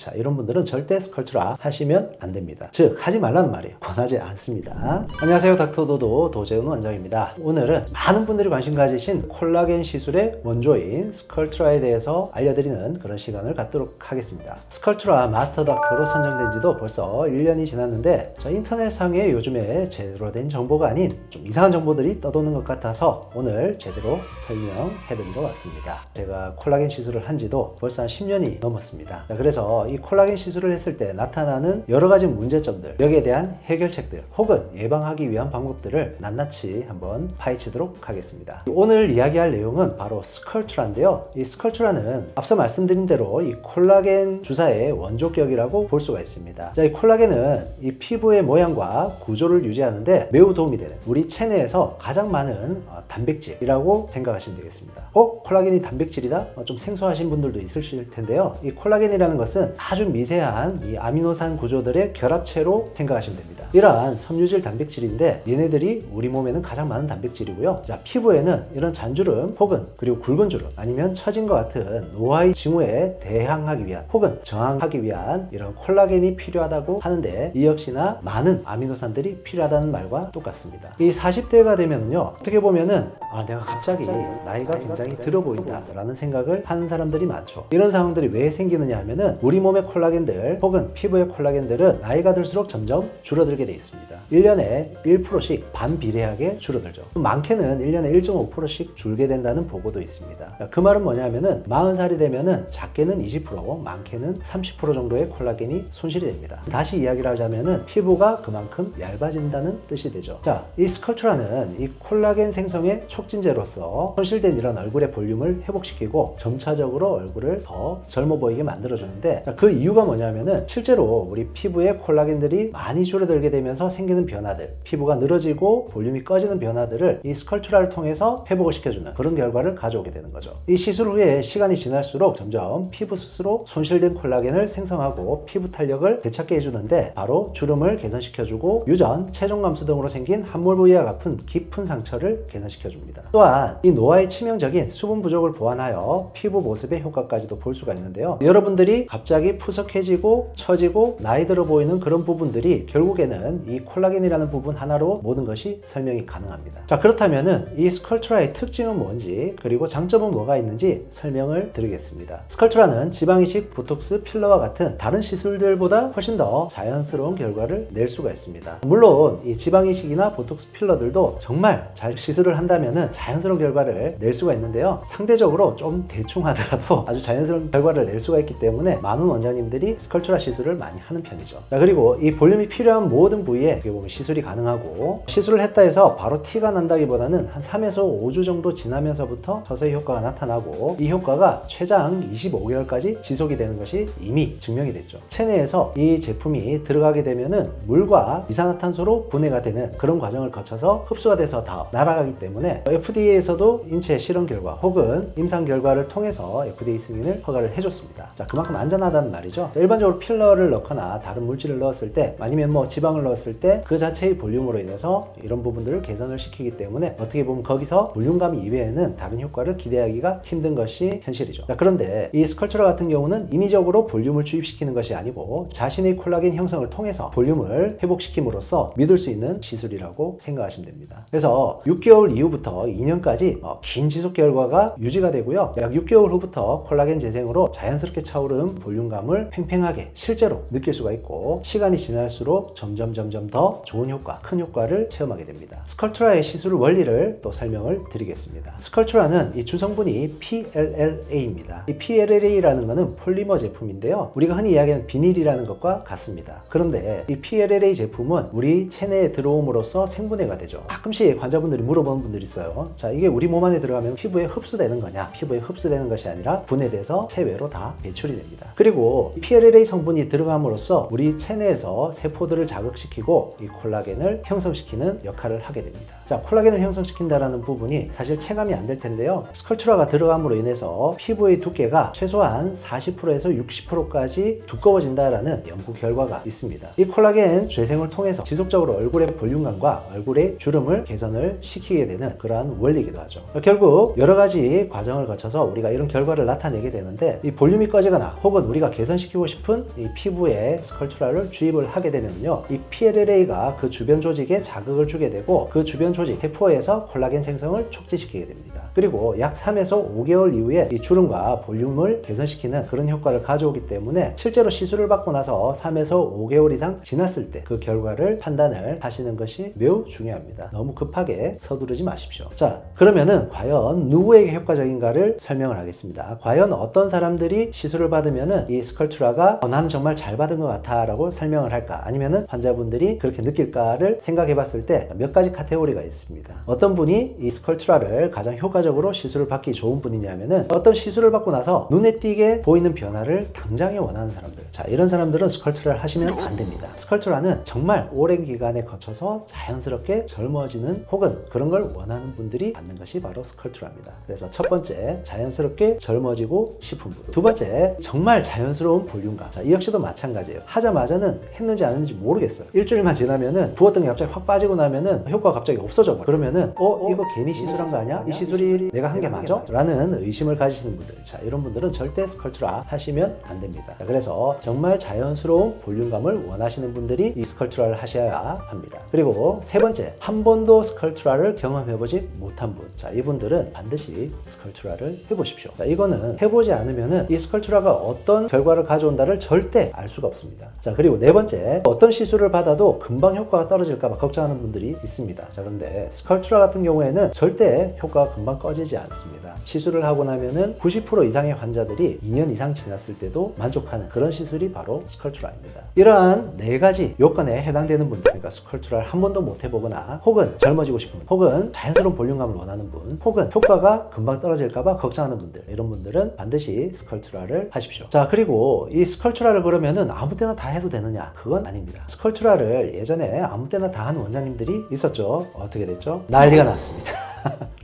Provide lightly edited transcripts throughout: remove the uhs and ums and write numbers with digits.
자, 이런 분들은 절대 스컬트라 하시면 안 됩니다. 즉 하지 말라는 말이에요. 권하지 않습니다. 안녕하세요, 닥터도도 도재훈 원장입니다. 오늘은 많은 분들이 관심 가지신 콜라겐 시술의 원조인 스컬트라에 대해서 알려드리는 그런 시간을 갖도록 하겠습니다. 스컬트라 마스터 닥터로 선정된 지도 벌써 1년이 지났는데 인터넷상에 요즘에 제대로 된 정보가 아닌 좀 이상한 정보들이 떠도는 것 같아서 오늘 제대로 설명해드리러 왔습니다. 제가 콜라겐 시술을 한 지도 벌써 한 10년이 넘었습니다. 그래서 이 콜라겐 시술을 했을 때 나타나는 여러 가지 문제점들, 여기에 대한 해결책들 혹은 예방하기 위한 방법들을 낱낱이 한번 파헤치도록 하겠습니다. 오늘 이야기할 내용은 바로 스컬트라인데요. 이 스컬트라는 앞서 말씀드린 대로 이 콜라겐 주사의 원조격이라고 볼 수가 있습니다. 자, 이 콜라겐은 이 피부의 모양과 구조를 유지하는데 매우 도움이 되는 우리 체내에서 가장 많은 단백질이라고 생각하시면 되겠습니다. 콜라겐이 단백질이다? 좀 생소하신 분들도 있으실 텐데요. 이 콜라겐이라는 것은 아주 미세한 이 아미노산 구조들의 결합체로 생각하시면 됩니다. 이러한 섬유질 단백질인데 얘네들이 우리 몸에는 가장 많은 단백질이고요. 자, 피부에는 이런 잔주름 혹은 그리고 굵은 주름 아니면 처진 것 같은 노화의 징후에 대항하기 위한 혹은 저항하기 위한 이런 콜라겐이 필요하다고 하는데 이 역시나 많은 아미노산들이 필요하다는 말과 똑같습니다. 이 40대가 되면은요, 어떻게 보면은 내가 갑자기 나이가 굉장히 들어 보인다 라는 생각을 하는 사람들이 많죠. 이런 상황들이 왜 생기느냐 하면은 우리 몸의 콜라겐들 혹은 피부의 콜라겐들은 나이가 들수록 점점 줄어들게 돼 있습니다. 1년에 1%씩 반비례하게 줄어들죠. 많게는 1년에 1.5%씩 줄게 된다는 보고도 있습니다. 그 말은 뭐냐면은 40살이 되면은 작게는 20%, 많게는 30% 정도의 콜라겐이 손실이 됩니다. 다시 이야기를 하자면은 피부가 그만큼 얇아진다는 뜻이 되죠. 자, 이 스컬트라는 이 콜라겐 생성의 촉진제로서 손실된 이런 얼굴의 볼륨을 회복시키고 점차적으로 얼굴을 더 젊어 보이게 만들어주는데, 그 이유가 뭐냐면은 실제로 우리 피부의 콜라겐들이 많이 줄어들게 되면서 생기는 변화들, 피부가 늘어지고 볼륨이 꺼지는 변화들을 이 스컬트라를 통해서 회복을 시켜주는 그런 결과를 가져오게 되는 거죠. 이 시술 후에 시간이 지날수록 점점 피부 스스로 손실된 콜라겐을 생성하고 피부 탄력을 되찾게 해주는데, 바로 주름을 개선시켜주고 유전, 체중 감소 등으로 생긴 함몰 부위와 같은 깊은 상처를 개선시켜줍니다. 또한 이 노화의 치명적인 수분 부족을 보완하여 피부 모습의 효과까지도 볼 수가 있는데요. 여러분들이 갑자기 푸석해지고 처지고 나이 들어 보이는 그런 부분들이 결국에는 이 콜라겐이라는 부분 하나로 모든 것이 설명이 가능합니다. 자, 그렇다면은 이 스컬트라의 특징은 뭔지 그리고 장점은 뭐가 있는지 설명을 드리겠습니다. 스컬트라는 지방이식, 보톡스, 필러와 같은 다른 시술들보다 훨씬 더 자연스러운 결과를 낼 수가 있습니다. 물론 이 지방이식이나 보톡스, 필러들도 정말 잘 시술을 한다면은 자연스러운 결과를 낼 수가 있는데요. 상대적으로 좀 대충 하더라도 아주 자연스러운 결과를 낼 수가 있기 때문에 많은 원장님들이 스컬트라 시술을 많이 하는 편이죠. 자, 그리고 이 볼륨이 필요한 모든 부위에 어떻게 보면 시술이 가능하고, 시술을 했다 해서 바로 티가 난다기보다는 한 3에서 5주 정도 지나면서부터 서서히 효과가 나타나고, 이 효과가 최장 25개월까지 지속이 되는 것이 이미 증명이 됐죠. 체내에서 이 제품이 들어가게 되면은 물과 이산화탄소로 분해가 되는 그런 과정을 거쳐서 흡수가 돼서 다 날아가기 때문에 FDA에서도 인체 실험 결과 혹은 임상 결과를 통해서 FDA 승인을 허가를 해줬습니다. 자, 그만큼 안전하다는 말이죠. 자, 일반적으로 필러를 넣거나 다른 물질을 넣었을 때 아니면 지방을 넣었을 때 그 자체의 볼륨으로 인해서 이런 부분들을 개선을 시키기 때문에 어떻게 보면 거기서 볼륨감 이외에는 다른 효과를 기대하기가 힘든 것이 현실이죠. 자, 그런데 이 스컬트라 같은 경우는 인위적으로 볼륨을 주입시키는 것이 아니고 자신의 콜라겐 형성을 통해서 볼륨을 회복시킴으로써 믿을 수 있는 시술이라고 생각하시면 됩니다. 그래서 6개월 이후부터 2년까지 긴 지속 결과가 유지가 되고요. 약 6개월 후부터 콜라겐 재생으로 자연스럽게 차오른 볼륨감을 팽팽하게 실제로 느낄 수가 있고, 시간이 지날수록 점점 더 좋은 효과, 큰 효과를 체험하게 됩니다. 스컬트라의 시술 원리를 또 설명을 드리겠습니다. 스컬트라는 이 주성분이 PLLA입니다. 이 PLLA라는 것은 폴리머 제품인데요. 우리가 흔히 이야기하는 비닐이라는 것과 같습니다. 그런데 이 PLLA 제품은 우리 체내에 들어옴으로써 생분해가 되죠. 가끔씩 환자분들이 물어보는 분들이 있어요. 자, 이게 우리 몸 안에 들어가면 피부에 흡수되는 거냐? 피부에 흡수되는 것이 아니라 분해돼서 체외로 다 배출이 됩니다. 그리고 PLLA 성분이 들어감으로써 우리 체내에서 세포들을 자극시키고 이 콜라겐을 형성시키는 역할을 하게 됩니다. 자, 콜라겐을 형성시킨다는 부분이 사실 체감이 안 될 텐데요. 스컬트라가 들어감으로 인해서 피부의 두께가 최소한 40%에서 60%까지 두꺼워진다라는 연구 결과가 있습니다. 이 콜라겐 재생을 통해서 지속적으로 얼굴의 볼륨감과 얼굴의 주름을 개선을 시키게 되는 그러한 원리이기도 하죠. 결국 여러 가지 과정을 거쳐서 우리가 이런 결과를 나타내게 되는데, 이 볼륨이 꺼지거나 혹은 우리가 개선시키고 싶은 이 피부에 스컬프트라를 주입을 하게 되면요, 이 PLLA가 그 주변 조직에 자극을 주게 되고 그 주변 조직 세포에서 콜라겐 생성을 촉진시키게 됩니다. 그리고 약 3에서 5개월 이후에 이 주름과 볼륨을 개선시키는 그런 효과를 가져오기 때문에 실제로 시술을 받고 나서 3에서 5개월 이상 지났을 때 그 결과를 판단을 하시는 것이 매우 중요합니다. 너무 급하게 서두르지 마십시오. 자, 그러면은 과연 누구에게 효과적인가를 설명을 하겠습니다. 과연 어떤 사람들이 시술을 받으면은 이 스컬프트라가 나는 정말 잘 받은 것 같아 라고 설명을 할까, 아니면은 환자분들이 그렇게 느낄까를 생각해 봤을 때 몇 가지 카테고리가 있습니다. 어떤 분이 이 스컬프트라를 가장 효과적으로 시술을 받기 좋은 분이냐면은 어떤 시술을 받고 나서 눈에 띄게 보이는 변화를 당장에 원하는 사람들. 자, 이런 사람들은 스컬프트라를 하시면 안 됩니다. 스컬프트라는 정말 오랜 기간에 거쳐서 자연스럽게 젊어지는 혹은 그런 걸 원하는 분들이 받는 것이 바로 스컬프트라입니다. 그래서 첫 번째, 자연스럽게 젊어지고 싶은 분. 두 번째, 정말 자연스러운 볼륨감. 자, 이 역시도 마찬가지예요. 하자마자는 했는지 안 했는지 모르겠어요. 일주일만 지나면은 부었던 게 갑자기 확 빠지고 나면은 효과가 갑자기 없어져 버려. 그러면은 이거 괜히 시술한 거 아니야? 이 시술이 내가 한 게 맞아? 라는 의심을 가지시는 분들. 자, 이런 분들은 절대 스컬프트라 하시면 안 됩니다. 자, 그래서 정말 자연스러운 볼륨감을 원하시는 분들이 이 스컬프트라를 하셔야 합니다. 그리고 세 번째, 한 번도 스컬프트라를 경험해보지 못한 분. 자, 이분들은 반드시 스컬프트라를 해보십시오. 자, 이거는 해보지 않으면은 이 스컬프트라가 어떤 결과를 가져온다를 절대 알 수가 없습니다. 자, 그리고 네 번째, 어떤 시술을 받아도 금방 효과가 떨어질까봐 걱정하는 분들이 있습니다. 자, 그런데 스컬프트라 같은 경우에는 절대 효과가 금방 꺼지지 않습니다. 시술을 하고 나면은 90% 이상의 환자들이 2년 이상 지났을 때도 만족하는 그런 시술이 바로 스컬프트라입니다. 이러한 네 가지 요건에 해당되는 분들, 그러니까 스컬프트라를 한 번도 못 해보거나 혹은 젊어지고 싶은 분, 혹은 자연스러운 볼륨감을 원하는 분, 혹은 효과가 금방 떨어질까봐 걱정하는 분들, 이런 분들은 반드시 스컬프트라를 하십시오. 자, 그리고 이 스컬프트라를 그러면은 아무 때나 다 해도 되느냐? 그건 아닙니다. 스컬프트라를 예전에 아무 때나 다 하는 원장님들이 있었죠. 어떻게 됐죠? 난리가 났습니다.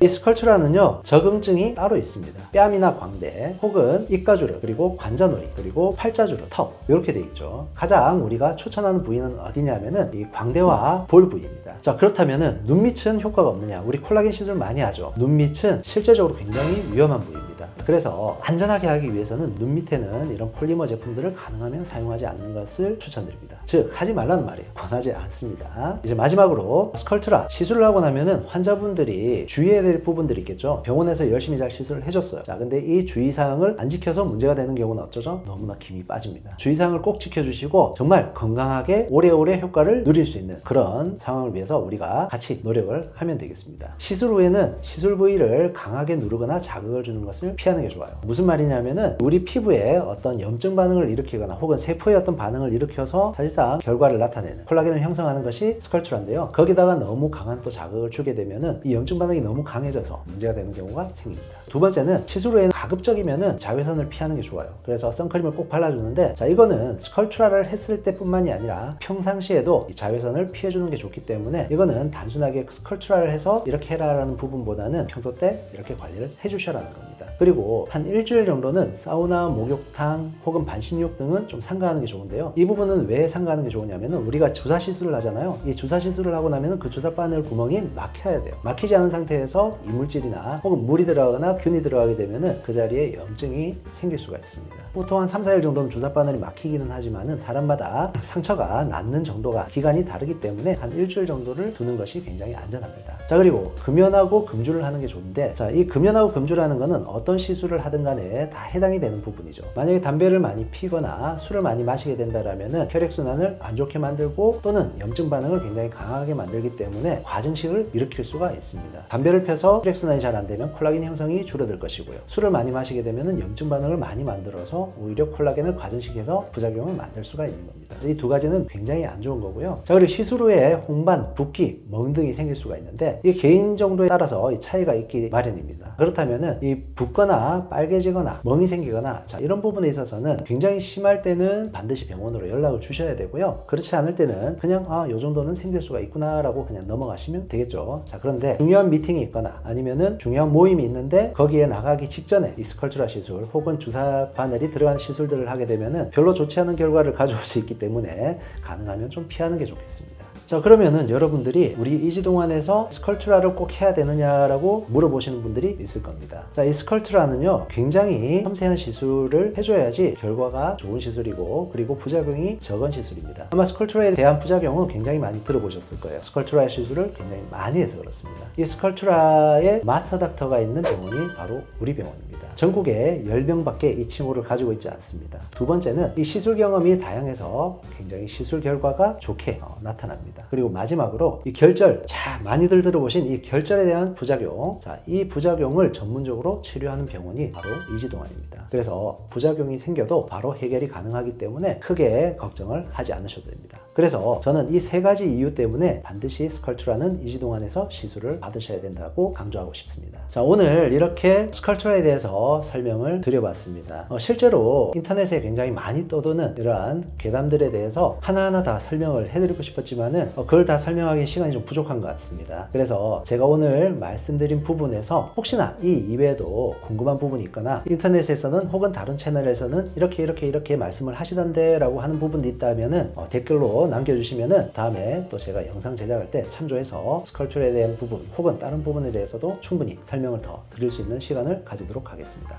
이 스컬프트라는요, 적응증이 따로 있습니다. 뺨이나 광대, 혹은 입가주름, 그리고 관자놀이, 그리고 팔자주름, 턱, 이렇게 돼 있죠. 가장 우리가 추천하는 부위는 어디냐면은 이 광대와 볼 부위입니다. 자, 그렇다면은 눈 밑은 효과가 없느냐? 우리 콜라겐 시술 많이 하죠. 눈 밑은 실제적으로 굉장히 위험한 부위입니다. 그래서 안전하게 하기 위해서는 눈 밑에는 이런 폴리머 제품들을 가능하면 사용하지 않는 것을 추천드립니다. 즉, 하지 말라는 말이에요. 권하지 않습니다. 이제 마지막으로 스컬프트라 시술을 하고 나면은 환자분들이 주의해야 될 부분들이 있겠죠. 병원에서 열심히 잘 시술을 해줬어요. 자, 근데 이 주의사항을 안 지켜서 문제가 되는 경우는 어쩌죠? 너무나 김이 빠집니다. 주의사항을 꼭 지켜주시고 정말 건강하게 오래오래 효과를 누릴 수 있는 그런 상황을 위해서 우리가 같이 노력을 하면 되겠습니다. 시술 후에는 시술 부위를 강하게 누르거나 자극을 주는 것을 피하는 게 좋아요. 무슨 말이냐면은 우리 피부에 어떤 염증 반응을 일으키거나 혹은 세포의 어떤 반응을 일으켜서 사실상 결과를 나타내는 콜라겐을 형성하는 것이 스컬프트라인데요. 거기다가 너무 강한 또 자극을 주게 되면은 이 염증 반응이 너무 강해져서 문제가 되는 경우가 생깁니다. 두 번째는 시술 후에는 가급적이면은 자외선을 피하는 게 좋아요. 그래서 선크림을 꼭 발라주는데, 자, 이거는 스컬프트라를 했을 때뿐만이 아니라 평상시에도 이 자외선을 피해주는 게 좋기 때문에 이거는 단순하게 스컬프트라를 해서 이렇게 해라라는 부분보다는 평소 때 이렇게 관리를 해주셔라는 겁니다. 그리고 한 일주일 정도는 사우나, 목욕탕 혹은 반신욕 등은 좀 삼가하는 게 좋은데요. 이 부분은 왜 삼가하는 게 좋으냐면은 우리가 주사 시술을 하잖아요. 이 주사 시술을 하고 나면은 그 주사 바늘 구멍이 막혀야 돼요. 막히지 않은 상태에서 이물질이나 혹은 물이 들어가거나 균이 들어가게 되면은 그 자리에 염증이 생길 수가 있습니다. 보통 한 3, 4일 정도는 주사 바늘이 막히기는 하지만은 사람마다 상처가 낫는 정도가 기간이 다르기 때문에 한 일주일 정도를 두는 것이 굉장히 안전합니다. 자, 그리고 금연하고 금주를 하는 게 좋은데, 자, 이 금연하고 금주라는 거는 어떤 시술을 하든 간에 다 해당이 되는 부분이죠. 만약에 담배를 많이 피거나 술을 많이 마시게 된다라면은 혈액순환을 안 좋게 만들고 또는 염증 반응을 굉장히 강하게 만들기 때문에 과증식을 일으킬 수가 있습니다. 담배를 펴서 혈액순환이 잘 안 되면 콜라겐 형성이 줄어들 것이고요. 술을 많이 마시게 되면은 염증 반응을 많이 만들어서 오히려 콜라겐을 과증시켜서 부작용을 만들 수가 있는 겁니다. 이 두 가지는 굉장히 안 좋은 거고요. 자, 그리고 시술 후에 홍반, 붓기, 멍 등이 생길 수가 있는데 이 개인 정도에 따라서 이 차이가 있기 마련입니다. 그렇다면은 이 붓거나 빨개지거나 멍이 생기거나, 자, 이런 부분에 있어서는 굉장히 심할 때는 반드시 병원으로 연락을 주셔야 되고요. 그렇지 않을 때는 그냥 요 정도는 생길 수가 있구나 라고 그냥 넘어가시면 되겠죠. 자, 그런데 중요한 미팅이 있거나 아니면은 중요한 모임이 있는데 거기에 나가기 직전에 이 스컬프트라 시술 혹은 주사 바늘이 들어간 시술들을 하게 되면은 별로 좋지 않은 결과를 가져올 수 있기 때문에 가능하면 좀 피하는 게 좋겠습니다. 자, 그러면은 여러분들이 우리 이지동안에서 스컬트라를 꼭 해야 되느냐라고 물어보시는 분들이 있을 겁니다. 자, 이 스컬트라는요 굉장히 섬세한 시술을 해줘야지 결과가 좋은 시술이고, 그리고 부작용이 적은 시술입니다. 아마 스컬트라에 대한 부작용은 굉장히 많이 들어보셨을 거예요. 스컬트라 시술을 굉장히 많이 해서 그렇습니다. 이 스컬트라의 마스터 닥터가 있는 병원이 바로 우리 병원입니다. 전국에 10명밖에 이 칭호를 가지고 있지 않습니다. 두 번째는 이 시술 경험이 다양해서 굉장히 시술 결과가 좋게 나타납니다. 그리고 마지막으로 이 결절, 자, 많이들 들어보신 이 결절에 대한 부작용, 자, 이 부작용을 전문적으로 치료하는 병원이 바로 이지동안입니다. 그래서 부작용이 생겨도 바로 해결이 가능하기 때문에 크게 걱정을 하지 않으셔도 됩니다. 그래서 저는 이 세 가지 이유 때문에 반드시 스컬트라는 이지동안에서 시술을 받으셔야 된다고 강조하고 싶습니다. 자, 오늘 이렇게 스컬트라에 대해서 설명을 드려봤습니다. 실제로 인터넷에 굉장히 많이 떠도는 이러한 괴담들에 대해서 하나하나 다 설명을 해드리고 싶었지만은 그걸 다 설명하기 시간이 좀 부족한 것 같습니다. 그래서 제가 오늘 말씀드린 부분에서 혹시나 이 이외에도 궁금한 부분이 있거나 인터넷에서는 혹은 다른 채널에서는 이렇게 말씀을 하시던데 라고 하는 부분이 있다면은 댓글로 남겨주시면은 다음에 또 제가 영상 제작할 때 참조해서 스컬처에 대한 부분 혹은 다른 부분에 대해서도 충분히 설명을 더 드릴 수 있는 시간을 가지도록 하겠습니다.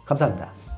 감사합니다.